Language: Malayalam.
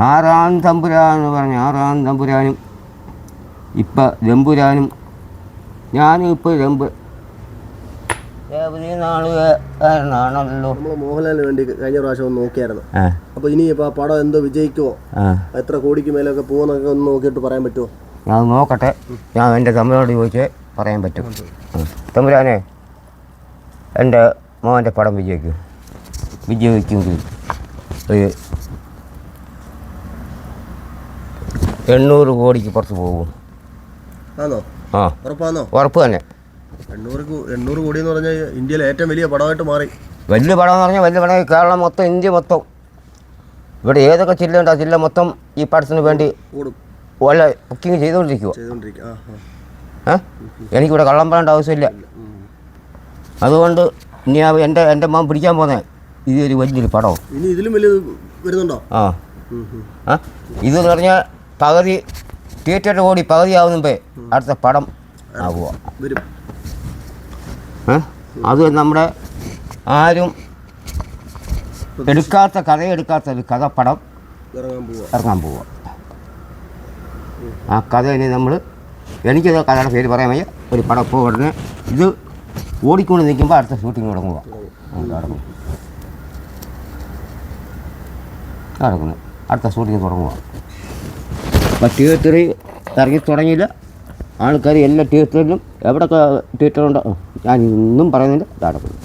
ആറാം തമ്പുരാൻ എന്ന് പറഞ്ഞ ആറാം തമ്പുരാനും ഇപ്പം രമ്പുരാനും ഞാനും ഇപ്പോൾ നാളുകാരനാണല്ലോ. നമ്മൾ മോഹൻലാലിന് വേണ്ടി കഴിഞ്ഞ പ്രാവശ്യം ഒന്ന് നോക്കിയായിരുന്നു. അപ്പോൾ ഇനി ഇപ്പോൾ ആ പടം എന്തോ വിജയിക്കുമോ, എത്ര കോടിക്ക് മേലൊക്കെ പോകുന്നൊക്കെ ഒന്ന് നോക്കിയിട്ട് പറയാൻ പറ്റുമോ? ഞാൻ നോക്കട്ടെ, ഞാൻ എൻ്റെ തമ്പുരാനോട് ചോദിച്ചേ പറയാൻ പറ്റും. തമ്പുരാനെ, എൻ്റെ മോൻ്റെ പടം വിജയിക്കുമെങ്കിൽ ഒരു 800 കോടിക്ക് പുറത്ത് പോകും. ആണോ? ആ, ഉറപ്പാണോ? ഉറപ്പ് തന്നെ. 800 കോടി എന്ന് പറഞ്ഞാൽ ഇന്ത്യയിലെ ഏറ്റവും വലിയ പടമായിട്ട് മാറി. വലിയ പടം എന്ന് പറഞ്ഞാൽ വലിയ പടം കേരളം മൊത്തം, ഇന്ത്യ മൊത്തം, ഇവിടെ ഏതൊക്കെ ജില്ലയുണ്ട് ആ ജില്ല മൊത്തം ഈ പടത്തിന് വേണ്ടി വല്ല ബുക്കിങ് ചെയ്തുകൊണ്ടിരിക്കുമോ? എനിക്കിവിടെ കള്ളം പറയേണ്ട ആവശ്യമില്ല. അതുകൊണ്ട് ഇനി എൻ്റെ മോൻ പിടിക്കാൻ പോകുന്നത് ഇതൊരു വലിയൊരു പടവും. ഇനി ഇതിലും വലിയ വരുന്നുണ്ടോ? ഇതെന്ന് പറഞ്ഞാൽ പകുതി തിയേറ്ററിൻ്റെ ഓടി പകുതി ആവുന്നുമ്പേ അടുത്ത പടം ആകുക. അത് നമ്മുടെ ആരും കഥയെടുക്കാത്ത ഒരു കഥപ്പടം ഇറങ്ങാൻ പോവുക. ആ കഥ ഇനി എനിക്കത് കഥയുടെ പേര് പറയാൻ വയ്യ. ഒരു പടം ഇപ്പോൾ ഉടനെ ഇത് ഓടിക്കൊണ്ട് നിൽക്കുമ്പോൾ അടുത്ത ഷൂട്ടിങ് നടക്കുന്നു. അടുത്ത ഷൂട്ടിങ് തുടങ്ങുക. അപ്പം തിയേറ്ററിൽ ഇറങ്ങി തുടങ്ങിയില്ല. ആൾക്കാർ എല്ലാ തിയേറ്ററിലും എവിടെയൊക്കെ തിയേറ്ററുണ്ടോ ഞാൻ ഇന്നും പറയുന്നില്ല, നടക്കുന്നു.